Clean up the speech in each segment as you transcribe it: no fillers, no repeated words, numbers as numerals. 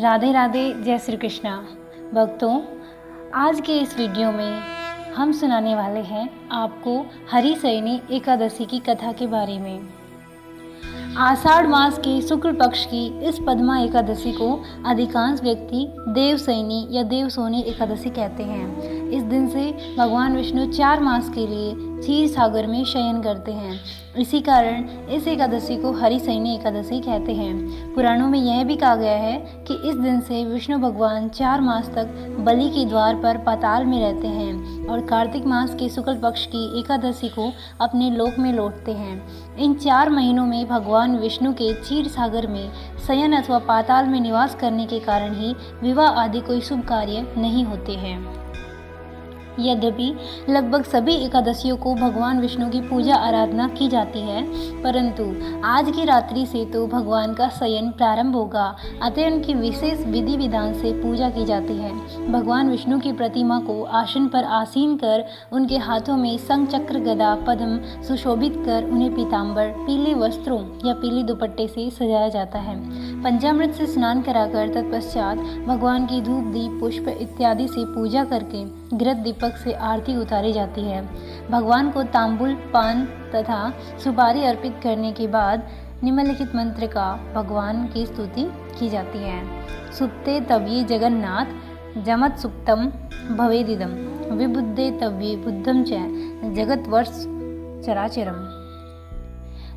राधे राधे, जय श्री कृष्णा। भक्तों, आज के इस वीडियो में हम सुनाने वाले हैं आपको हरिशयनी एकादशी की कथा के बारे में। आषाढ़ मास के शुक्ल पक्ष की इस पद्मा एकादशी को अधिकांश व्यक्ति देवशयनी या देवसोनी एकादशी कहते हैं। इस दिन से भगवान विष्णु 4 मास के लिए क्षीर सागर में शयन करते हैं। इसी कारण इस एकादशी को हरिशयनी एकादशी कहते हैं। पुराणों में यह भी कहा गया है कि इस दिन से विष्णु भगवान 4 मास तक बलि के द्वार पर पाताल में रहते हैं और कार्तिक मास के शुक्ल पक्ष की एकादशी को अपने लोक में लौटते हैं। इन 4 महीनों में भगवान विष्णु के क्षीर सागर में शयन अथवा पाताल में निवास करने के कारण ही विवाह आदि कोई शुभ कार्य नहीं होते हैं। यद्यपि लगभग सभी एकादशियों को भगवान विष्णु की पूजा आराधना की जाती है, परंतु आज की रात्रि से तो भगवान का शयन प्रारंभ होगा, अतः उनकी विशेष विधि विधान से पूजा की जाती है। भगवान विष्णु की प्रतिमा को आसन पर आसीन कर उनके हाथों में शंख चक्र गदा पद्म सुशोभित कर उन्हें पीताम्बर पीले वस्त्रों या पीले दुपट्टे से सजाया जाता है। पंचामृत से स्नान कराकर तत्पश्चात भगवान की धूप दीप पुष्प इत्यादि से पूजा करके घृत दीपक से आरती उतारी जाती है। भगवान को तांबुल पान तथा सुपारी अर्पित करने के बाद निम्नलिखित मंत्र का भगवान की स्तुति की जाती है। सुप्ते तव्ये जगन्नाथ जमत सुप्तम भवेदिदम विबुद्धे तव्ये बुद्धम च जगत वर्ष चराचरम।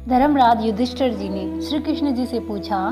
धर्मराज युधिष्ठिर जी ने श्री कृष्ण जी से पूछा,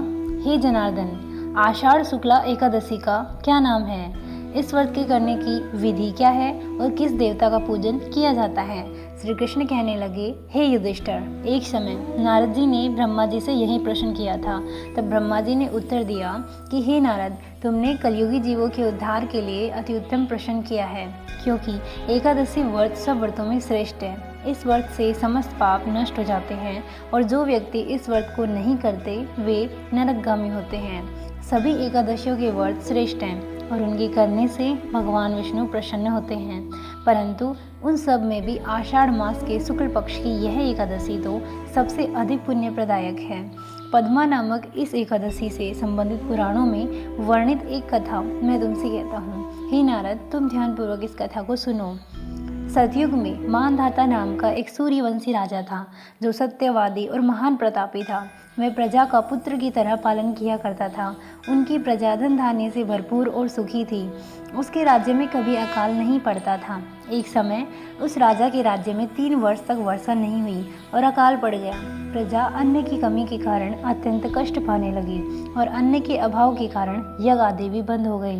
हे जनार्दन, आषाढ़ शुक्ला एकादशी का क्या नाम है? इस व्रत के करने की विधि क्या है और किस देवता का पूजन किया जाता है? श्री कृष्ण कहने लगे, हे युधिष्ठिर, एक समय नारद जी ने ब्रह्मा जी से यही प्रश्न किया था। तब ब्रह्मा जी ने उत्तर दिया कि हे नारद, तुमने कलयुगी जीवों के उद्धार के लिए अति उत्तम प्रश्न किया है, क्योंकि एकादशी व्रत सब व्रतों में श्रेष्ठ है। इस व्रत से समस्त पाप नष्ट हो जाते हैं और जो व्यक्ति इस व्रत को नहीं करते वे नरकगामी होते हैं। सभी एकादशियों के व्रत श्रेष्ठ हैं और उनके करने से भगवान विष्णु प्रसन्न होते हैं, परंतु उन सब में भी आषाढ़ मास के शुक्ल पक्ष की यह एकादशी तो सबसे अधिक पुण्य प्रदायक है। पद्मा नामक इस एकादशी से संबंधित पुराणों में वर्णित एक कथा मैं तुमसे कहता हूँ। हे नारद, तुम ध्यानपूर्वक इस कथा को सुनो। सतयुग में मानधाता नाम का एक सूर्यवंशी राजा था, जो सत्यवादी और महान प्रतापी था। वह प्रजा का पुत्र की तरह पालन किया करता था। उनकी प्रजा धन धान्य से भरपूर और सुखी थी। उसके राज्य में कभी अकाल नहीं पड़ता था। एक समय उस राजा के राज्य में 3 वर्ष तक वर्षा नहीं हुई और अकाल पड़ गया। प्रजा अन्न की कमी के कारण अत्यंत कष्ट पाने लगी और अन्न के अभाव के कारण यज्ञ आदि भी बंद हो गई।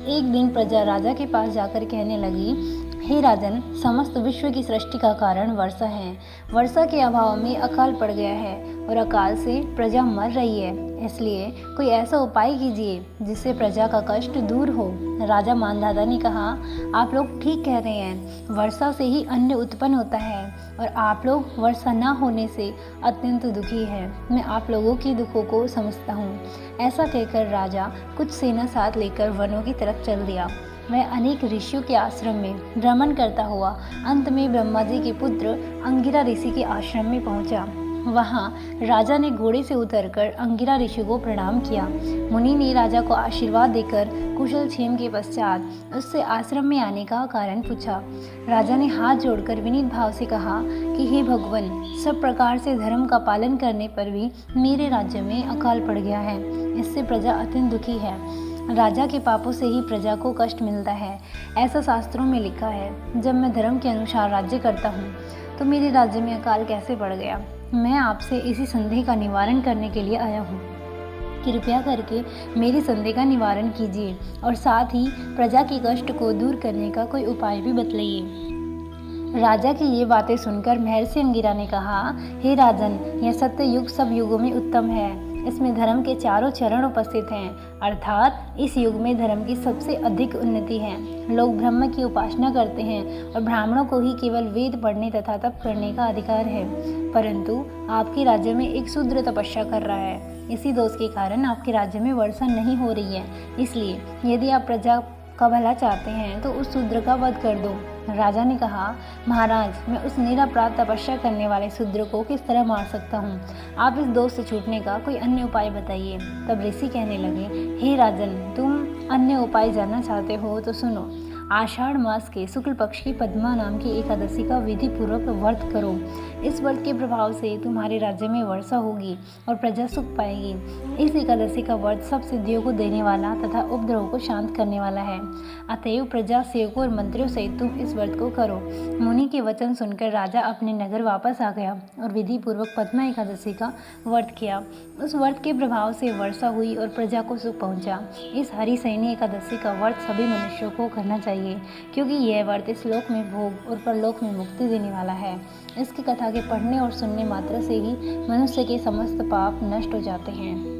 एक दिन प्रजा राजा के पास जाकर कहने लगी, हे राजन, समस्त विश्व की सृष्टि का कारण वर्षा है। वर्षा के अभाव में अकाल पड़ गया है और अकाल से प्रजा मर रही है, इसलिए कोई ऐसा उपाय कीजिए जिससे प्रजा का कष्ट दूर हो। राजा मानधाता ने कहा, आप लोग ठीक कह रहे हैं, वर्षा से ही अन्न उत्पन्न होता है और आप लोग वर्षा न होने से अत्यंत दुखी हैं। मैं आप लोगों के दुखों को समझता हूँ। ऐसा कहकर राजा कुछ सेना साथ लेकर वनों की तरफ चल दिया। वह अनेक ऋषियों के आश्रम में भ्रमण करता हुआ अंत में ब्रह्मा जी के पुत्र अंगिरा ऋषि के आश्रम में पहुंचा। वहां राजा ने घोड़े से उतरकर अंगिरा ऋषि को प्रणाम किया। मुनि ने राजा को आशीर्वाद देकर कुशल क्षेम के पश्चात उससे आश्रम में आने का कारण पूछा। राजा ने हाथ जोड़कर विनीत भाव से कहा कि हे भगवान, सब प्रकार से धर्म का पालन करने पर भी मेरे राज्य में अकाल पड़ गया है। इससे प्रजा अत्यंत दुखी है। राजा के पापों से ही प्रजा को कष्ट मिलता है, ऐसा शास्त्रों में लिखा है। जब मैं धर्म के अनुसार राज्य करता हूँ तो मेरे राज्य में अकाल कैसे पड़ गया? मैं आपसे इसी संदेह का निवारण करने के लिए आया हूँ। कृपया करके मेरी संदेह का निवारण कीजिए और साथ ही प्रजा के कष्ट को दूर करने का कोई उपाय भी बतलाइए। राजा की ये बातें सुनकर महर्षि अंगिरा ने कहा, हे राजन, यह सत्य युग सब युगों में उत्तम है। इसमें धर्म के चारों चरण उपस्थित हैं, अर्थात इस युग में धर्म की सबसे अधिक उन्नति है। लोग ब्रह्म की उपासना करते हैं और ब्राह्मणों को ही केवल वेद पढ़ने तथा तप करने का अधिकार है, परंतु आपके राज्य में एक शूद्र तपस्या कर रहा है। इसी दोष के कारण आपके राज्य में वर्षा नहीं हो रही है। इसलिए यदि आप प्रजा का भला चाहते हैं तो उस शूद्र का वध कर दो। राजा ने कहा, महाराज, मैं उस निरपराध तपस्या करने वाले शूद्र को किस तरह मार सकता हूँ? आप इस दोष से छूटने का कोई अन्य उपाय बताइए। तब ऋषि कहने लगे, हे राजन, तुम अन्य उपाय जानना चाहते हो तो सुनो। आषाढ़ मास के शुक्ल पक्ष की पद्मा नाम की एकादशी का विधि पूर्वक व्रत करो। इस व्रत के प्रभाव से तुम्हारे राज्य में वर्षा होगी और प्रजा सुख पाएगी। इस एकादशी का व्रत सब सिद्धियों को देने वाला तथा उपद्रव को शांत करने वाला है। अतएव प्रजा, सेवकों और मंत्रियों सहित तुम इस व्रत को करो। मुनि के वचन सुनकर राजा अपने नगर वापस आ गया और विधि पूर्वक पद्मा एकादशी का व्रत किया। उस व्रत के प्रभाव से वर्षा हुई और प्रजा को सुख पहुंचा। इस हरिशयनी एकादशी का व्रत सभी मनुष्यों को करना चाहिए, क्योंकि यह व्रत इस लोक में भोग और परलोक में मुक्ति देने वाला है। इसकी कथा के पढ़ने और सुनने मात्र से ही मनुष्य के समस्त पाप नष्ट हो जाते हैं।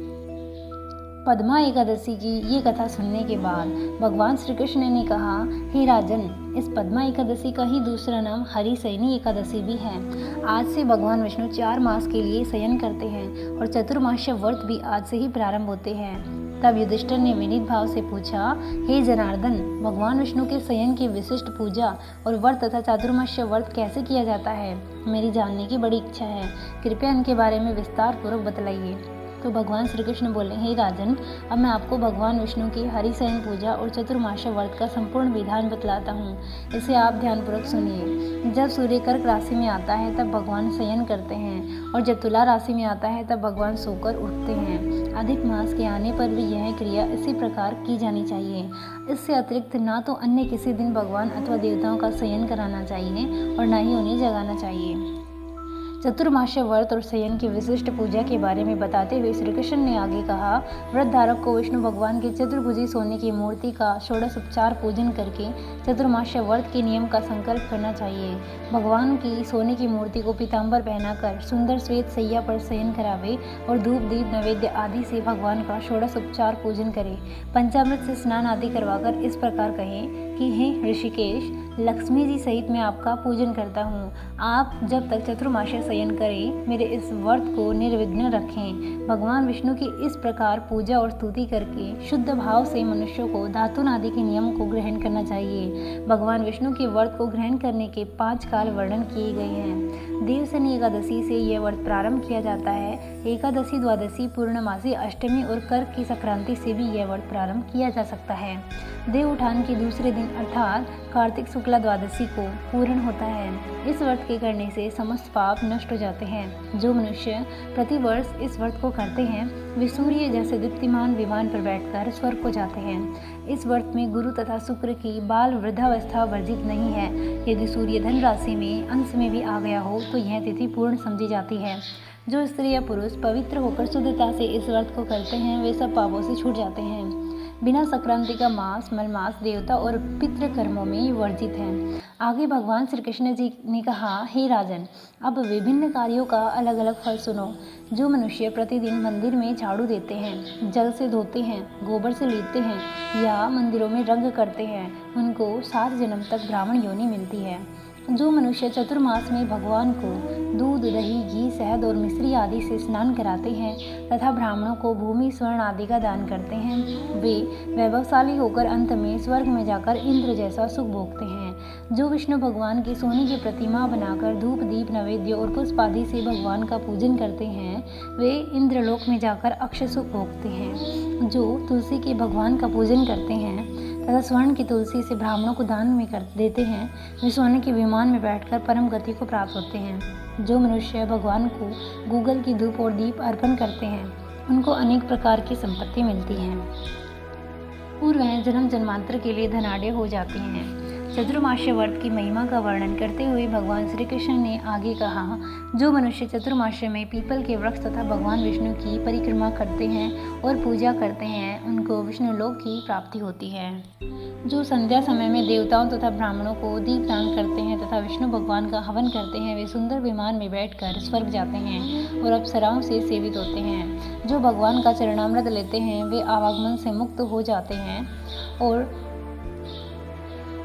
पद्मा एकादशी की ये कथा सुनने के बाद भगवान श्री कृष्ण ने कहा, हे राजन, इस पद्मा एकादशी का ही दूसरा नाम हरिशयनी एकादशी भी है। आज से भगवान विष्णु 4 मास के लिए शयन करते हैं और चतुर्मास्य व्रत भी आज से ही प्रारंभ होते हैं। तब युधिष्ठिर ने विनीत भाव से पूछा, हे जनार्दन, भगवान विष्णु के शयन की विशिष्ट पूजा और व्रत तथा चातुर्मास्य व्रत कैसे किया जाता है? मेरी जानने की बड़ी इच्छा है, कृपया इनके बारे में विस्तार पूर्वक बतलाइए। तो भगवान श्री कृष्ण बोले, हे राजन, अब मैं आपको भगवान विष्णु की हरिशयन पूजा और चतुर्मास्य व्रत का संपूर्ण विधान बतलाता हूँ। इसे आप ध्यानपूर्वक सुनिए। जब सूर्य कर्क राशि में आता है तब भगवान शयन करते हैं और जब तुला राशि में आता है तब भगवान सोकर उठते हैं। अधिक मास के आने पर भी यह क्रिया इसी प्रकार की जानी चाहिए। इससे अतिरिक्त ना तो अन्य किसी दिन भगवान अथवा देवताओं का शयन कराना चाहिए और न ही उन्हें जगाना चाहिए। चतुर्मास्य व्रत और शयन की विशिष्ट पूजा के बारे में बताते हुए श्री कृष्ण ने आगे कहा, व्रत धारक को विष्णु भगवान के चतुर्भुजी सोने की मूर्ति का षोडशोपचार पूजन करके चतुर्मास्य व्रत के नियम का संकल्प करना चाहिए। भगवान की सोने की मूर्ति को पीताम्बर पहनाकर सुंदर श्वेत सैया पर शयन करावे और धूप दीप नैवेद्य आदि से भगवान का षोडशोपचार पूजन करे। पंचामृत से स्नान आदि करवाकर इस प्रकार कहें कि हे ऋषिकेश, लक्ष्मी जी सहित मैं आपका पूजन करता हूँ। आप जब तक चतुर्मास्य शयन करें, मेरे इस व्रत को निर्विघ्न रखें। भगवान विष्णु की इस प्रकार पूजा और स्तुति करके शुद्ध भाव से मनुष्यों को धातु आदि के नियम को ग्रहण करना चाहिए। भगवान विष्णु के व्रत को ग्रहण करने के 5 काल वर्णन किए गए हैं। देवशनी एकादशी से यह व्रत प्रारंभ किया जाता है। एकादशी, द्वादशी, पूर्णमासी, अष्टमी और कर्क की संक्रांति से भी यह व्रत प्रारंभ किया जा सकता है। देव उठान के दूसरे दिन अर्थात कार्तिक शुक्ला द्वादशी को पूर्ण होता है। इस व्रत के करने से समस्त पाप नष्ट हो जाते हैं। जो मनुष्य प्रतिवर्ष इस व्रत को करते हैं वे सूर्य जैसे दीप्तिमान विमान पर बैठकर स्वर्ग को जाते हैं। इस व्रत में गुरु तथा शुक्र की बाल वृद्धावस्था वर्जित नहीं है। यदि सूर्य धन राशि में अंश में भी आ गया हो तो यह तिथि पूर्ण समझी जाती है। जो स्त्री या पुरुष पवित्र होकर शुद्धता से इस व्रत को करते हैं वे सब पापों से छूट जाते हैं। बिना संक्रांति का मास, मलमास देवता और पितृ कर्मों में वर्जित है। आगे भगवान श्री कृष्ण जी ने कहा, हे राजन, अब विभिन्न कार्यों का अलग अलग फल सुनो। जो मनुष्य प्रतिदिन मंदिर में झाड़ू देते हैं, जल से धोते हैं, गोबर से लीपते हैं या मंदिरों में रंग करते हैं, उनको 7 जन्म तक ब्राह्मण योनि मिलती है। जो मनुष्य चतुर्मास में भगवान को दूध, दही, घी, शहद और मिश्री आदि से स्नान कराते हैं तथा ब्राह्मणों को भूमि, स्वर्ण आदि का दान करते हैं, वे वैभवशाली होकर अंत में स्वर्ग में जाकर इंद्र जैसा सुख भोगते हैं। जो विष्णु भगवान की सोने की प्रतिमा बनाकर धूप, दीप, नैवेद्य और पुष्प आदि से भगवान का पूजन करते हैं वे इंद्रलोक में जाकर अक्षय सुख भोगते हैं। जो तुलसी के भगवान का पूजन करते हैं तथा स्वर्ण की तुलसी से ब्राह्मणों को दान में कर देते हैं वे सोने के विमान में बैठकर परम गति को प्राप्त होते हैं। जो मनुष्य भगवान को गूगल की धूप और दीप अर्पण करते हैं उनको अनेक प्रकार की संपत्ति मिलती है और वह जन्म जन्मांतर के लिए धनाढ्य हो जाती हैं। चतुर्मास्य व्रत की महिमा का वर्णन करते हुए भगवान श्री कृष्ण ने आगे कहा, जो मनुष्य चतुर्मास्य में पीपल के वृक्ष तथा भगवान विष्णु की परिक्रमा करते हैं और पूजा करते हैं उनको विष्णु लोक की प्राप्ति होती है। जो संध्या समय में देवताओं तथा ब्राह्मणों को दीप दान करते हैं तथा विष्णु भगवान का हवन करते हैं वे सुंदर विमान में बैठकर स्वर्ग जाते हैं और अप्सराओं से सेवित होते हैं। जो भगवान का चरणामृत लेते हैं वे आवागमन से मुक्त हो जाते हैं और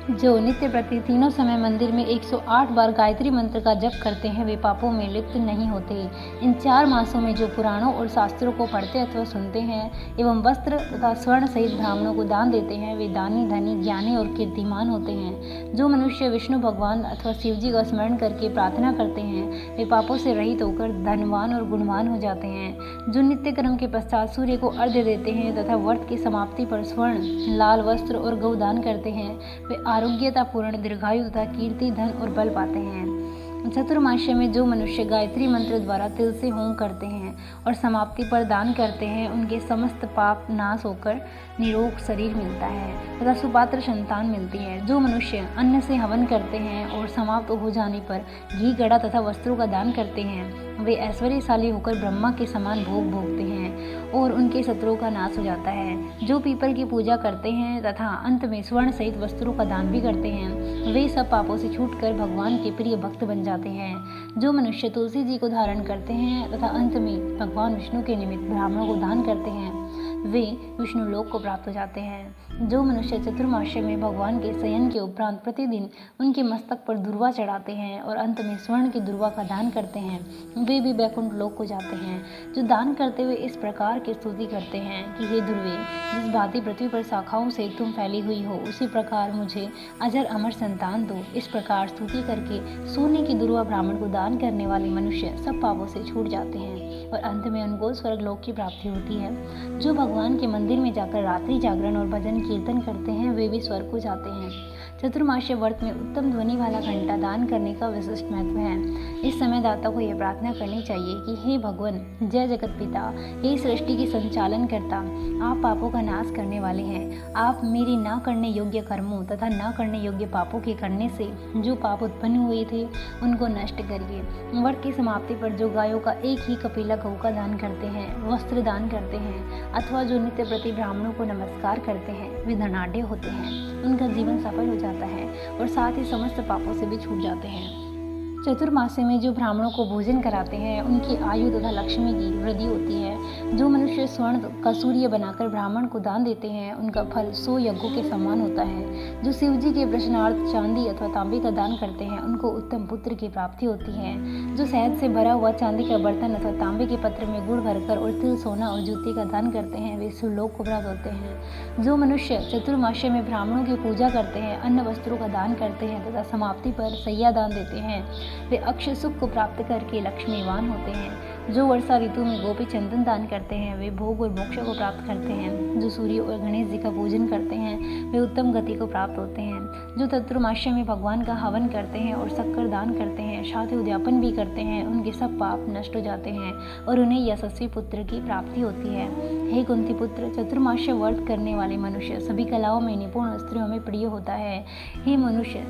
जो नित्य प्रति तीनों समय मंदिर में 108 बार गायत्री मंत्र का जप करते हैं वे पापों में लिप्त नहीं होते। इन 4 मासों में जो पुराणों और शास्त्रों को पढ़ते अथवा सुनते हैं एवं वस्त्र तथा स्वर्ण सहित ब्राह्मणों को दान देते हैं वे दानी, धनी, ज्ञानी और कीर्तिमान होते हैं। जो मनुष्य विष्णु भगवान अथवा शिव जी का स्मरण करके प्रार्थना करते हैं वे पापों से रहित होकर धनवान और गुणवान हो जाते हैं। जो नित्य कर्म के पश्चात सूर्य को अर्घ्य देते हैं तथा व्रत की समाप्ति पर स्वर्ण, लाल वस्त्र और गौदान करते हैं वे आरोग्यता पूर्ण, दीर्घायु तथा कीर्ति, धन और बल पाते हैं। चतुर्मास्य में जो मनुष्य गायत्री मंत्र द्वारा तिल से होम करते हैं और समाप्ति पर दान करते हैं उनके समस्त पाप नाश होकर निरोग शरीर मिलता है तथा सुपात्र संतान मिलती है। जो मनुष्य अन्न से हवन करते हैं और समाप्त हो जाने पर घी, गड़ा तथा वस्त्रों का दान करते हैं वे ऐश्वर्यशाली होकर ब्रह्मा के समान भोग भोगते हैं और उनके शत्रुओं का नाश हो जाता है। जो पीपल की पूजा करते हैं तथा अंत में स्वर्ण सहित वस्त्रों का दान भी करते हैं वे सब पापों से छूटकर भगवान के प्रिय भक्त बन जाते हैं। जो मनुष्य तुलसी जी को धारण करते हैं तथा अंत में भगवान विष्णु के निमित्त ब्राह्मणों को दान करते हैं वे विष्णु लोक को प्राप्त हो जाते हैं। जो मनुष्य चतुर्मास्य में भगवान के शयन के उपरांत प्रतिदिन उनके मस्तक पर दुर्वा चढ़ाते हैं और अंत में स्वर्ण की दुर्वा का दान करते हैं वे भी वैकुंठ लोक को जाते हैं। जो दान करते हुए इस प्रकार की स्तुति करते हैं कि हे दुर्वे, जिस भांति पृथ्वी पर शाखाओं से तुम फैली हुई हो उसी प्रकार मुझे अजर अमर संतान दो, इस प्रकार स्तुति करके सोने की दुर्वा ब्राह्मण को दान करने वाले मनुष्य सब पापों से छूट जाते हैं और अंत में उनको स्वर्ग लोक की प्राप्ति होती है। जो भगवान के मंदिर में जाकर रात्रि जागरण और भजन कीर्तन करते हैं वे भी स्वर्ग को जाते हैं। चतुर्मास्य व्रत में उत्तम ध्वनि वाला घंटा दान करने का विशिष्ट महत्व है। इस समय दाता को यह प्रार्थना करनी चाहिए कि हे भगवान, जय जगत पिता, हे सृष्टि की संचालन करता, आप पापों का नाश करने वाले हैं। आप मेरे न करने योग्य कर्मों तथा न करने योग्य पापों के करने से जो पाप उत्पन्न हुए थे उनको नष्ट करिए। व्रत की समाप्ति पर जो गायों का एक ही कपिला गौ का दान करते हैं, वस्त्र दान करते हैं अथवा जो नित्य प्रति ब्राह्मणों को नमस्कार करते हैं वे धनाढ्य होते हैं। उनका जीवन सफल हो जाता है और साथ ही समस्त पापों से भी छूट जाते हैं। चतुर्मास्य में जो ब्राह्मणों को भोजन कराते हैं उनकी आयु तथा लक्ष्मी की वृद्धि होती है। जो मनुष्य स्वर्ण का सूर्य बनाकर ब्राह्मण को दान देते हैं उनका फल 100 यज्ञों के समान होता है। जो शिव जी के प्रश्नार्थ चांदी अथवा तांबे का दान करते हैं उनको उत्तम पुत्र की प्राप्ति होती है। जो शहद से भरा हुआ चांदी का बर्तन अथवा तांबे के पत्र में गुड़ भरकर और तिल, सोना और जूते का दान करते हैं वे सुलोक को प्राप्त होते हैं। जो मनुष्य चतुर्मास्य में ब्राह्मणों की पूजा करते हैं, अन्न वस्त्रों का दान करते हैं तथा समाप्ति पर सैया दान देते हैं वे अक्षय सुख को प्राप्त करके लक्ष्मीवान होते हैं। जो वर्षा ऋतु में गोपी चंदन दान करते हैं वे भोग और मोक्ष को प्राप्त करते हैं। जो सूर्य और गणेश जी का पूजन करते हैं वे उत्तम गति को प्राप्त होते हैं। जो चतुर्मास्य में भगवान का हवन करते हैं और शक्कर दान करते हैं, साथ ही उद्यापन भी करते हैं, उनके सब पाप नष्ट हो जाते हैं और उन्हें यशस्वी पुत्र की प्राप्ति होती है। हे कुंती पुत्र, चतुर्मास्य व्रत करने वाले मनुष्य सभी कलाओं में निपुण, स्त्रियों में प्रिय होता है। हे मनुष्य,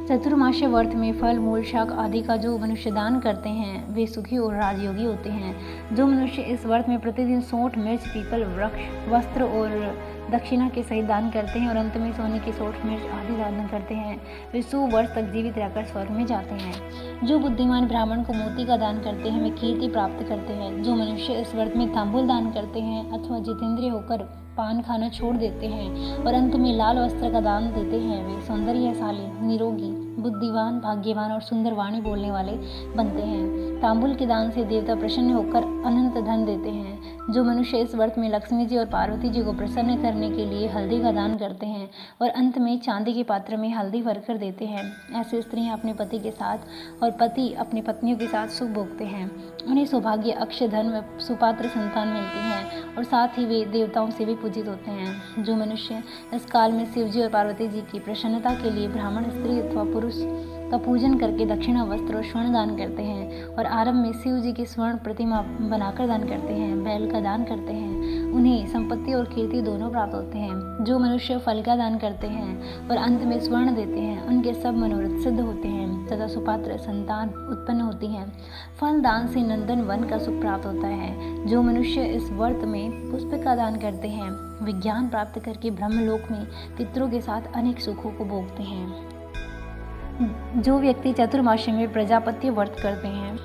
चतुर्मास्य व्रत में फल, मूल, शाक आदि का जो मनुष्य दान करते हैं वे सुखी और राजयोगी होते हैं। जो मनुष्य इस व्रत में प्रतिदिन सोंठ, मिर्च, पीपल, वृक्ष, वस्त्र और दक्षिणा के सहित दान करते हैं और अंत में सोने की सोंठ, मिर्च आदि दान करते हैं वे 100 वर्ष तक जीवित रहकर स्वर्ग में जाते हैं। जो बुद्धिमान ब्राह्मण को मोती का दान करते हैं वे कीर्ति प्राप्त करते हैं। जो मनुष्य इस व्रत में तांबुल दान करते हैं अथवा जितेंद्रिय होकर पान खाना छोड़ देते हैं और अंत में लाल वस्त्र का दान देते हैं वे सौंदर्यशाली, निरोगी, बुद्धिवान, भाग्यवान और सुंदर वाणी बोलने वाले बनते हैं। तांबुल के दान से देवता प्रसन्न होकर अनंत धन देते हैं। जो मनुष्य इस व्रत में लक्ष्मी जी और पार्वती जी को प्रसन्न करने के लिए हल्दी का दान करते हैं और अंत में चांदी के पात्र में हल्दी भरकर देते हैं, ऐसे स्त्रियां अपने पति के साथ और पति अपनी पत्नियों के साथ सुख भोगते हैं। उन्हें सौभाग्य, अक्षय धन व सुपात्र संतान मिलती है और साथ ही वे देवताओं से भी पूजित होते हैं। जो मनुष्य इस काल में शिव जी और पार्वती जी की प्रसन्नता के लिए ब्राह्मण, स्त्री अथवा पुरुष का पूजन करके दक्षिणा, वस्त्र और स्वर्ण दान करते हैं और आरंभ में शिव जी की स्वर्ण प्रतिमा बनाकर दान करते हैं, बैल का दान करते हैं, उन्हें संपत्ति और कीर्ति दोनों प्राप्त होते हैं। जो मनुष्य फल का दान करते हैं और अंत में स्वर्ण देते हैं उनके सब मनोरथ सिद्ध होते हैं तथा सुपात्र संतान उत्पन्न होती है। फल दान से नंदन वन का सुख प्राप्त होता है। जो मनुष्य इस व्रत में पुष्प का दान करते हैं वे ज्ञान प्राप्त करके ब्रह्मलोक में पितरों के साथ अनेक सुखों को भोगते हैं। जो व्यक्ति चतुर्मास्य में प्रजापत्य व्रत करते हैं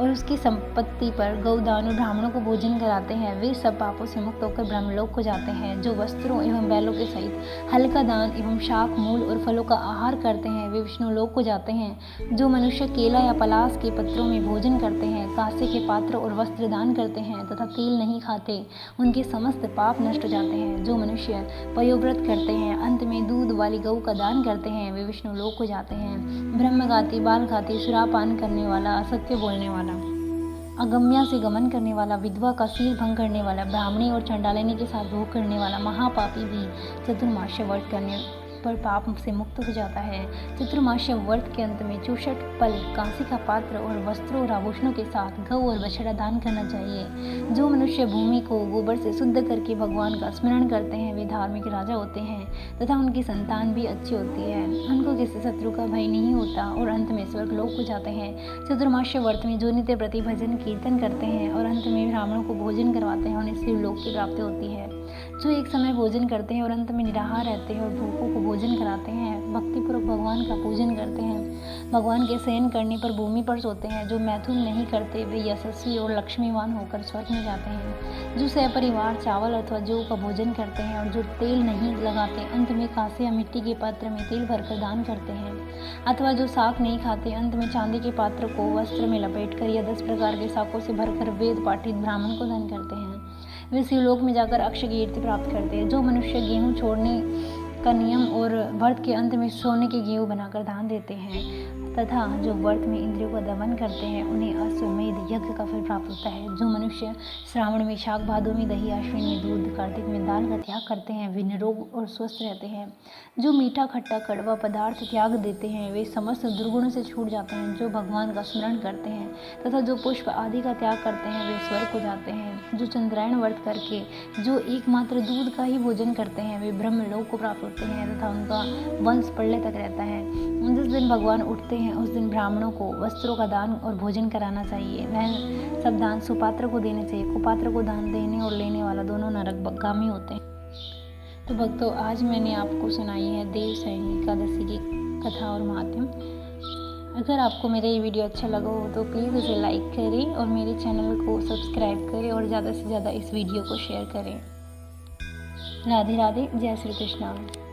और उसकी संपत्ति पर गौदान और ब्राह्मणों को भोजन कराते हैं, वे सब पापों से मुक्त होकर ब्रह्मलोक को जाते हैं। जो वस्त्रों एवं बैलों के सहित हल्का दान एवं शाक, मूल और फलों का आहार करते हैं, वे विष्णु लोक को जाते हैं। जो मनुष्य केला या पलास के पत्रों में भोजन करते हैं, कांसे के पात्र और वस्त्र दान करते हैं तथा तेल नहीं खाते, उनके समस्त पाप नष्ट हो जाते हैं। जो मनुष्य पयोव्रत करते हैं, अंत में दूध वाली गऊ का दान करते हैं, वे विष्णु लोक को जाते हैं। ब्रह्मघाती, बालघाती, शराबपान करने वाला, असत्य बोलने वाला, अगम्या से गमन करने वाला, विधवा का शील भंग करने वाला, ब्राह्मणी और चंडालिनी के साथ भोग करने वाला महापापी भी चतुर्मास्य व्रत करने पर पाप से मुक्त हो जाता है। चतुर्मास्य व्रत के अंत में 64 फल, कांसे का पात्र और वस्त्रों और आभूषणों के साथ गौ और बछड़ा दान करना चाहिए। जो मनुष्य भूमि को गोबर से शुद्ध करके भगवान का स्मरण करते हैं, वे धार्मिक राजा होते हैं तथा उनकी संतान भी अच्छी होती है। उनको किसी शत्रु का भय नहीं होता और अंत में स्वर्गलोक को जाते हैं। चतुर्मास्य व्रत में जो नित्य प्रति भजन कीर्तन करते हैं और अंत में ब्राह्मणों को भोजन करवाते हैं, उन्हें शिवलोक की प्राप्ति होती है। जो एक समय भोजन करते हैं और अंत में निराहार रहते हैं और भूखों को भोजन कराते हैं, भक्तिपूर्वक भगवान का पूजन करते हैं, भगवान के शयन करने पर भूमि पर सोते हैं, जो मैथुन नहीं करते, वे यशस्वी और लक्ष्मीवान होकर स्वर्ग में जाते हैं। जो सपरिवार चावल अथवा जौ का भोजन करते हैं और जो तेल नहीं लगाते, अंत में कांसे या मिट्टी के पात्र में तेल भरकर दान करते हैं, अथवा जो शाक नहीं खाते, अंत में चांदी के पात्र को वस्त्र में लपेटकर या 10 प्रकार के शाकों से भरकर वेद पाठित ब्राह्मण को दान करते हैं, वे शिवलोक में जाकर अक्षय कीर्ति प्राप्त करते हैं। जो मनुष्य गेहूं छोड़ने का नियम और व्रत के अंत में सोने के गेहूं बनाकर दान देते हैं तथा जो व्रत में इंद्रियों का दमन करते हैं, उन्हें अश्वमेध यज्ञ का फल प्राप्त होता है। जो मनुष्य श्रावण में शाक, भादों में दही, आश्विन में दूध, कार्तिक में दाल का त्याग करते हैं, वे निरोग और स्वस्थ रहते हैं। जो मीठा, खट्टा, कड़वा पदार्थ त्याग देते हैं, वे समस्त दुर्गुणों से छूट जाते हैं। जो भगवान का स्मरण करते हैं तथा जो पुष्प आदि का त्याग करते हैं, वे स्वर्ग को जाते हैं। जो चंद्रायण व्रत करके जो एकमात्र दूध का ही भोजन करते हैं, वे ब्रह्मलोक को प्राप्त होते हैं तथा उनका वंश प्रलय तक रहता है। जिस दिन भगवान उठते हैं, उस दिन ब्राह्मणों को वस्त्रों का दान और भोजन कराना चाहिए। वह सब दान सुपात्र को देने चाहिए। कुपात्र को दान देने और लेने वाला दोनों नरकगामी होते हैं। तो भक्तों, आज मैंने आपको सुनाई है देवशयनी एकादशी की कथा और महात्म्य। अगर आपको मेरा ये वीडियो अच्छा लगा हो तो प्लीज़ उसे लाइक करें और मेरे चैनल को सब्सक्राइब करें और ज़्यादा से ज़्यादा इस वीडियो को शेयर करें। राधे राधे, जय श्री कृष्ण।